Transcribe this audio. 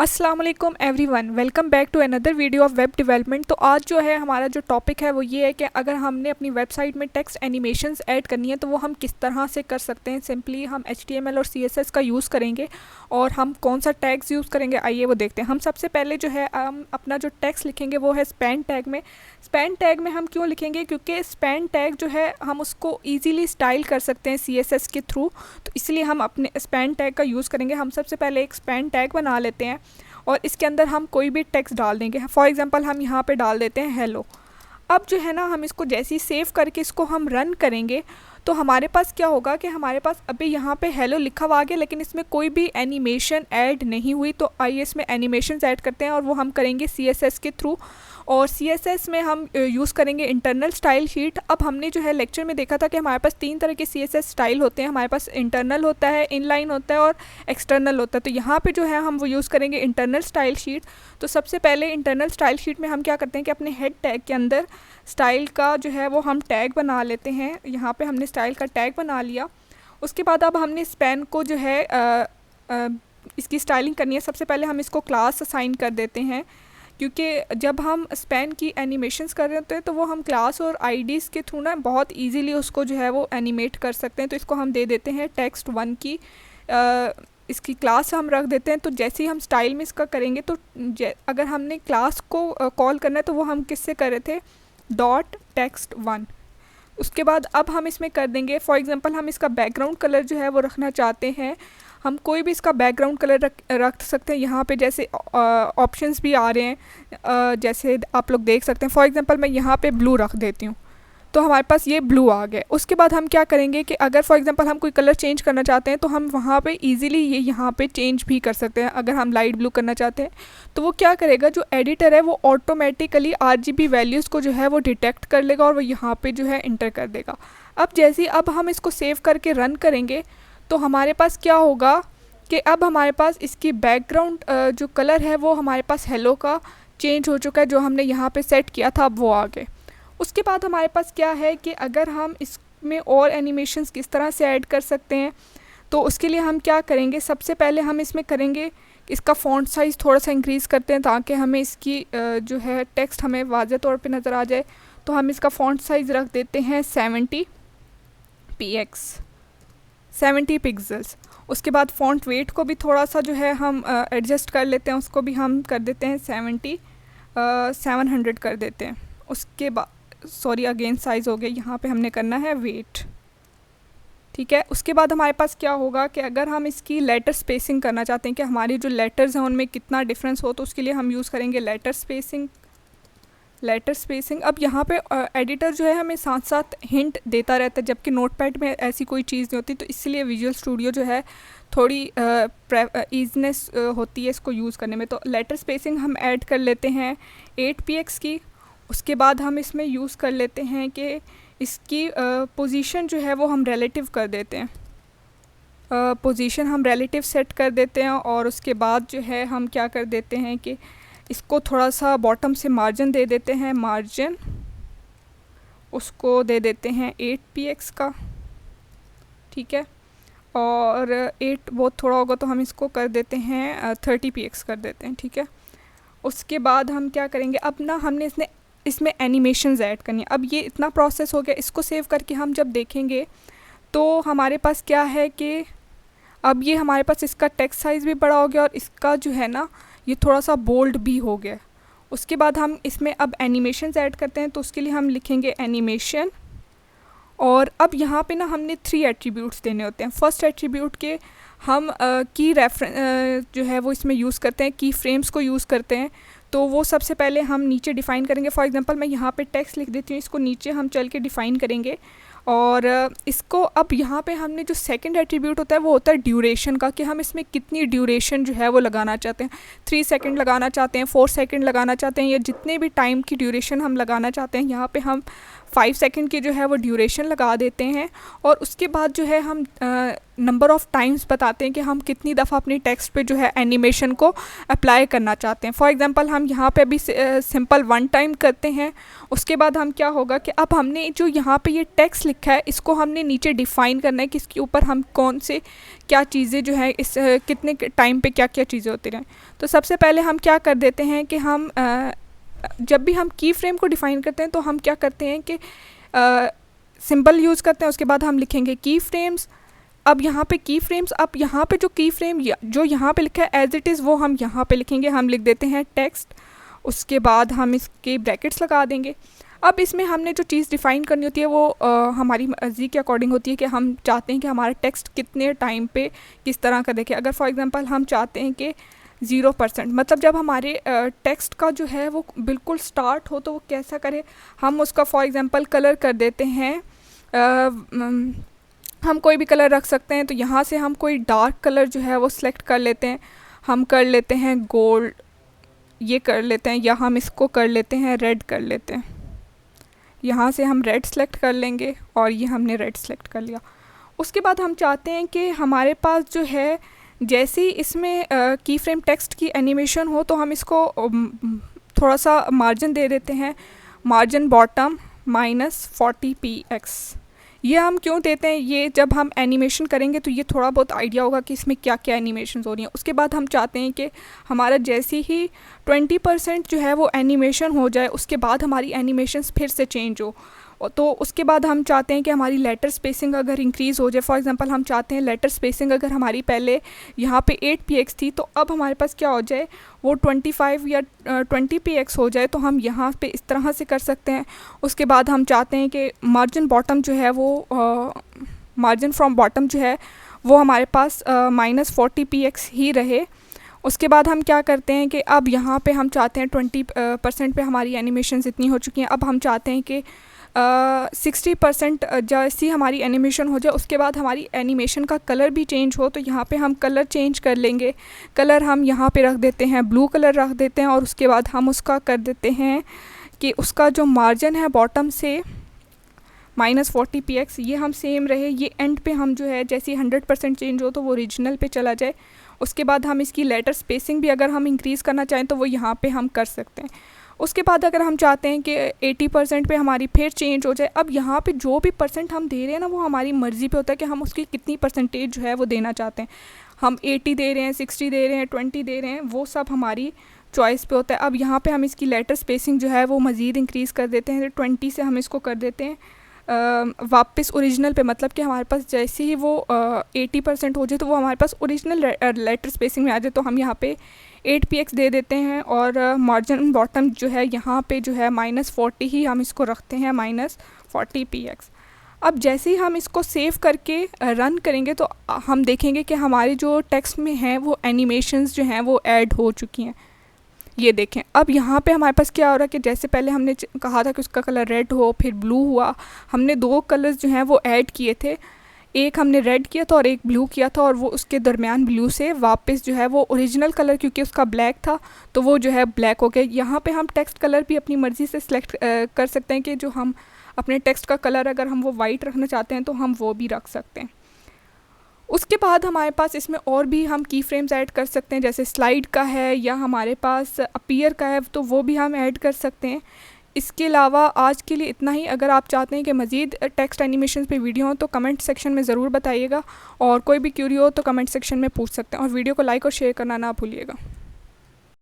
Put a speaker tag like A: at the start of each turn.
A: अस्सलाम वालेकुम everyone, welcome back to another video of web development. तो आज जो है हमारा जो टॉपिक है वो ये है कि अगर हमने अपनी वेबसाइट में टेक्स्ट एनिमेशंस ऐड करनी है तो वो हम किस तरह से कर सकते हैं। सिंपली हम HTML और CSS का यूज़ करेंगे और हम कौन सा टैग्स यूज़ करेंगे, आइए वो देखते हैं। हम सबसे पहले जो है हम अपना जो टेक्स्ट लिखेंगे वो है स्पैन टैग में। स्पैन टैग में हम क्यों लिखेंगे, क्योंकि स्पैन टैग जो है हम उसको ईजीली स्टाइल कर सकते हैं CSS के थ्रू, तो इसलिए हम अपने स्पैन टैग का यूज़ करेंगे। हम सबसे पहले एक स्पैन टैग बना लेते हैं और इसके अंदर हम कोई भी टेक्स्ट डाल देंगे। फॉर एग्जांपल हम यहाँ पे डाल देते हैं हेलो। अब जो है ना हम इसको जैसे ही सेव करके इसको हम रन करेंगे तो हमारे पास क्या होगा कि हमारे पास अभी यहाँ पे हेलो लिखा हुआ आ गया, लेकिन इसमें कोई भी एनिमेशन ऐड नहीं हुई। तो आइए इसमें एनिमेशंस ऐड करते हैं और वो हम करेंगे CSS के थ्रू। और CSS में हम यूज़ करेंगे इंटरनल स्टाइल शीट। अब हमने जो है लेक्चर में देखा था कि हमारे पास 3 तरह के CSS स्टाइल होते हैं। हमारे पास इंटरनल होता है, इनलाइन होता है और एक्सटर्नल होता है। तो यहाँ पे जो है हम वो यूज़ करेंगे इंटरनल स्टाइल शीट। तो सबसे पहले इंटरनल स्टाइल शीट में हम क्या करते हैं कि अपने हेड टैग के अंदर स्टाइल का जो है वो हम टैग बना लेते हैं। यहाँ पे हमने स्टाइल का टैग बना लिया। उसके बाद अब हमने स्पैन को जो है इसकी स्टाइलिंग करनी है। सबसे पहले हम इसको क्लास असाइन कर देते हैं, क्योंकि जब हम स्पैन की एनिमेशंस कर रहे होते हैं तो वो हम क्लास और आईडीज़ के थ्रू ना बहुत इजीली उसको जो है वो एनिमेट कर सकते हैं। तो इसको हम दे देते हैं text1 की इसकी क्लास हम रख देते हैं। तो जैसे ही हम स्टाइल में इसका करेंगे तो अगर हमने क्लास को कॉल करना है तो वो हम किससे कर रहे थे, .text1। उसके बाद अब हम इसमें कर देंगे, फॉर एग्जांपल हम इसका बैकग्राउंड कलर जो है वो रखना चाहते हैं। हम कोई भी इसका बैकग्राउंड कलर रख सकते हैं। यहाँ पे जैसे ऑप्शंस भी आ रहे हैं, जैसे आप लोग देख सकते हैं। फॉर एग्जांपल मैं यहाँ पे ब्लू रख देती हूँ तो हमारे पास ये ब्लू आ गया। उसके बाद हम क्या करेंगे कि अगर फॉर एग्जांपल हम कोई कलर चेंज करना चाहते हैं तो हम वहाँ पे इजीली ये यहाँ पे चेंज भी कर सकते हैं। अगर हम लाइट ब्लू करना चाहते हैं तो वो क्या करेगा, जो एडिटर है वो ऑटोमेटिकली RGB वैल्यूज़ को जो है वो डिटेक्ट कर लेगा और वो यहाँ पे जो है इंटर कर देगा। अब हम इसको सेव करके रन करेंगे तो हमारे पास क्या होगा कि अब हमारे पास इसकी बैकग्राउंड जो कलर है वो हमारे पास हेलो का चेंज हो चुका है। जो हमने यहाँ पे सेट किया था अब वो आ गए। उसके बाद हमारे पास क्या है कि अगर हम इसमें और एनिमेशंस किस तरह से ऐड कर सकते हैं तो उसके लिए हम क्या करेंगे, सबसे पहले हम इसमें करेंगे इसका फ़ॉन्ट साइज़ थोड़ा सा इंक्रीज़ करते हैं ताकि हमें इसकी जो है टेक्स्ट हमें वाज़े तौर पे नज़र आ जाए। तो हम इसका फ़ॉन्ट साइज़ रख देते हैं 70 पिक्सल्स। उसके बाद फ़ॉन्ट वेट को भी थोड़ा सा जो है हम एडजस्ट कर लेते हैं, उसको भी हम कर देते हैं 700 कर देते हैं। उसके बाद अगेन साइज़ हो गया, यहाँ पे हमने करना है वेट, ठीक है। उसके बाद हमारे पास क्या होगा कि अगर हम इसकी लेटर स्पेसिंग करना चाहते हैं कि हमारी जो लेटर्स हैं उनमें कितना डिफरेंस हो, तो उसके लिए हम यूज़ करेंगे लेटर स्पेसिंग। अब यहाँ पे एडिटर जो है हमें साथ साथ हिंट देता रहता है, जबकि नोटपैड में ऐसी कोई चीज़ नहीं होती। तो इसलिए विजुअल स्टूडियो जो है थोड़ी ईजीनेस होती है इसको यूज़ करने में। तो लेटर स्पेसिंग हम ऐड कर लेते हैं 8px की। उसके बाद हम इसमें यूज़ कर लेते हैं कि इसकी पोजीशन जो है वो हम रिलेटिव कर देते हैं, पोजीशन हम रिलेटिव सेट कर देते हैं। और उसके बाद जो है हम क्या कर देते हैं कि इसको थोड़ा सा बॉटम से मार्जिन दे देते हैं, मार्जिन उसको दे देते हैं 8px का, ठीक है। और 8 बहुत थोड़ा होगा तो हम इसको कर देते हैं 30px कर देते हैं, ठीक है। उसके बाद हम क्या करेंगे, अब ना हमने इसमें एनिमेशंस ऐड करनी है। अब ये इतना प्रोसेस हो गया, इसको सेव करके हम जब देखेंगे तो हमारे पास क्या है कि अब ये हमारे पास इसका टेक्स्ट साइज़ भी बड़ा हो गया और इसका जो है ना ये थोड़ा सा बोल्ड भी हो गया। उसके बाद हम इसमें अब एनिमेशंस ऐड करते हैं, तो उसके लिए हम लिखेंगे एनिमेशन। और अब यहाँ पे ना हमने 3 एट्रीब्यूट्स देने होते हैं। फर्स्ट एट्रीब्यूट के हम की रेफरेंस जो है वो इसमें यूज़ करते हैं, की फ्रेम्स को यूज़ करते हैं। तो वो सबसे पहले हम नीचे डिफ़ाइन करेंगे। फॉर एग्जांपल मैं यहाँ पे टेक्स्ट लिख देती हूँ, इसको नीचे हम चल के डिफ़ाइन करेंगे। और इसको अब यहाँ पे हमने जो सेकंड एट्रीब्यूट होता है वो होता है ड्यूरेशन का, कि हम इसमें कितनी ड्यूरेशन जो है वो लगाना चाहते हैं। 3 सेकंड लगाना चाहते हैं, 4 सेकंड लगाना चाहते हैं, या जितने भी टाइम की ड्यूरेशन हम लगाना चाहते हैं। यहाँ पे हम 5 सेकंड की जो है वो ड्यूरेशन लगा देते हैं। और उसके बाद जो है हम नंबर ऑफ़ टाइम्स बताते हैं कि हम कितनी दफ़ा अपनी टेक्स्ट पे जो है एनिमेशन को अप्लाई करना चाहते हैं। फॉर एग्जांपल हम यहाँ पे अभी सिंपल 1 टाइम करते हैं। उसके बाद हम क्या होगा कि अब हमने जो यहाँ पे ये टेक्स्ट लिखा है इसको हमने नीचे डिफ़ाइन करना है कि इसके ऊपर हम कौन से क्या चीज़ें जो है इस कितने टाइम पे क्या क्या चीज़ें होती रहें। तो सबसे पहले हम क्या कर देते हैं कि हम जब भी हम की फ्रेम को डिफ़ाइन करते हैं तो हम क्या करते हैं कि सिंबल यूज़ करते हैं, उसके बाद हम लिखेंगे की फ्रेम्स। अब यहाँ पे की फ्रेम्स, अब यहाँ पे जो की फ्रेम जो यहाँ पे लिखा है एज इट इज़ वो हम यहाँ पे लिखेंगे। हम लिख देते हैं टेक्स्ट, उसके बाद हम इसके ब्रैकेट्स लगा देंगे। अब इसमें हमने जो चीज़ डिफ़ाइन करनी होती है वो हमारी मर्ज़ी के अकॉर्डिंग होती है कि हम चाहते हैं कि हमारा टेक्स्ट कितने टाइम पे किस तरह का देखे। अगर फॉर एग्जांपल हम चाहते हैं कि 0%, मतलब जब हमारे टेक्स्ट का जो है वो बिल्कुल स्टार्ट हो तो वो कैसा करे, हम उसका फॉर एग्जांपल कलर कर देते हैं। हम कोई भी कलर रख सकते हैं। तो यहाँ से हम कोई डार्क कलर जो है वो सिलेक्ट कर लेते हैं। हम कर लेते हैं गोल्ड, ये कर लेते हैं, या हम इसको कर लेते हैं रेड कर लेते हैं। यहाँ से हम रेड सेलेक्ट कर लेंगे और ये हमने रेड सेलेक्ट कर लिया। उसके बाद हम चाहते हैं कि हमारे पास जो है जैसे ही इसमें की फ्रेम टेक्स्ट की एनिमेशन हो तो हम इसको थोड़ा सा मार्जिन दे देते हैं, मार्जिन बॉटम -40px। ये हम क्यों देते हैं, ये जब हम एनिमेशन करेंगे तो ये थोड़ा बहुत आइडिया होगा कि इसमें क्या क्या एनिमेशन हो रही हैं। उसके बाद हम चाहते हैं कि हमारा जैसे ही 20% जो है वो एनिमेशन हो जाए उसके बाद हमारी एनिमेशंस फिर से चेंज हो। तो उसके बाद हम चाहते हैं कि हमारी लेटर स्पेसिंग अगर इंक्रीज़ हो जाए। फॉर एग्जांपल हम चाहते हैं लेटर स्पेसिंग अगर हमारी पहले यहाँ पे 8px थी तो अब हमारे पास क्या हो जाए वो 25 या 20px हो जाए। तो हम यहाँ पे इस तरह से कर सकते हैं। उसके बाद हम चाहते हैं कि मार्जिन बॉटम जो है वो मार्जिन फ्रॉम बॉटम जो है वो हमारे पास -40px ही रहे। उसके बाद हम क्या करते हैं कि अब यहाँ पे हम चाहते हैं 20% पे हमारी एनिमेशंस इतनी हो चुकी हैं। अब हम चाहते हैं कि 60% जैसी हमारी एनिमेशन हो जाए उसके बाद हमारी एनिमेशन का कलर भी चेंज हो। तो यहाँ पे हम कलर चेंज कर लेंगे। कलर हम यहाँ पे रख देते हैं, ब्लू कलर रख देते हैं। और उसके बाद हम उसका कर देते हैं कि उसका जो मार्जिन है बॉटम से -40px ये हम सेम रहे। ये एंड पे हम जो है जैसे 100% चेंज हो तो वो ओरिजिनल पे चला जाए। उसके बाद हम इसकी लेटर स्पेसिंग भी अगर हम इंक्रीज़ करना चाहें तो वो यहाँ पे हम कर सकते हैं। उसके बाद अगर हम चाहते हैं कि 80% पे हमारी फिर चेंज हो जाए, अब यहाँ पे जो भी परसेंट हम दे रहे हैं ना वो हमारी मर्ज़ी पे होता है कि हम उसकी कितनी परसेंटेज जो है वो देना चाहते हैं। हम 80 दे रहे हैं, 60 दे रहे हैं, 20 दे रहे हैं, वो सब हमारी चॉइस पे होता है। अब यहाँ पे हम इसकी लेटर स्पेसिंग जो है वो मज़ीद इंक्रीज़ कर देते हैं। 20 से हम इसको कर देते हैं वापस ओरिजिनल पे, मतलब कि हमारे पास जैसे ही वो 80% हो जाए तो वो हमारे पास ओरिजिनल लेटर स्पेसिंग में आ जाए। तो हम यहाँ पे 8px दे देते हैं और मार्जिन बॉटम जो है यहाँ पे जो है -40 ही हम इसको रखते हैं, -40px। अब जैसे ही हम इसको सेव करके रन करेंगे तो हम देखेंगे कि हमारे जो टेक्स्ट में हैं वो एनिमेशंस जो हैं वो ऐड हो चुकी हैं। ये देखें, अब यहाँ पे हमारे पास क्या हो रहा है कि जैसे पहले हमने कहा था कि उसका कलर रेड हो फिर ब्लू हुआ, हमने 2 कलर्स जो हैं वो ऐड किए थे। एक हमने रेड किया था और एक ब्लू किया था और वो उसके दरमियान ब्लू से वापस जो है वो ओरिजिनल कलर, क्योंकि उसका ब्लैक था तो वो जो है ब्लैक हो गया। यहाँ पे हम टेक्स्ट कलर भी अपनी मर्ज़ी से सिलेक्ट कर सकते हैं कि जो हम अपने टेक्स्ट का कलर अगर हम वो वाइट रखना चाहते हैं तो हम वो भी रख सकते हैं। उसके बाद हमारे पास इसमें और भी हम की फ्रेम्स ऐड कर सकते हैं, जैसे स्लाइड का है या हमारे पास अपीयर का है तो वो भी हम ऐड कर सकते हैं। इसके अलावा आज के लिए इतना ही। अगर आप चाहते हैं कि मज़ीद टेक्स्ट एनिमेशन पे वीडियो हो तो कमेंट सेक्शन में ज़रूर बताइएगा, और कोई भी क्यूरी हो तो कमेंट सेक्शन में पूछ सकते हैं, और वीडियो को लाइक और शेयर करना ना भूलिएगा।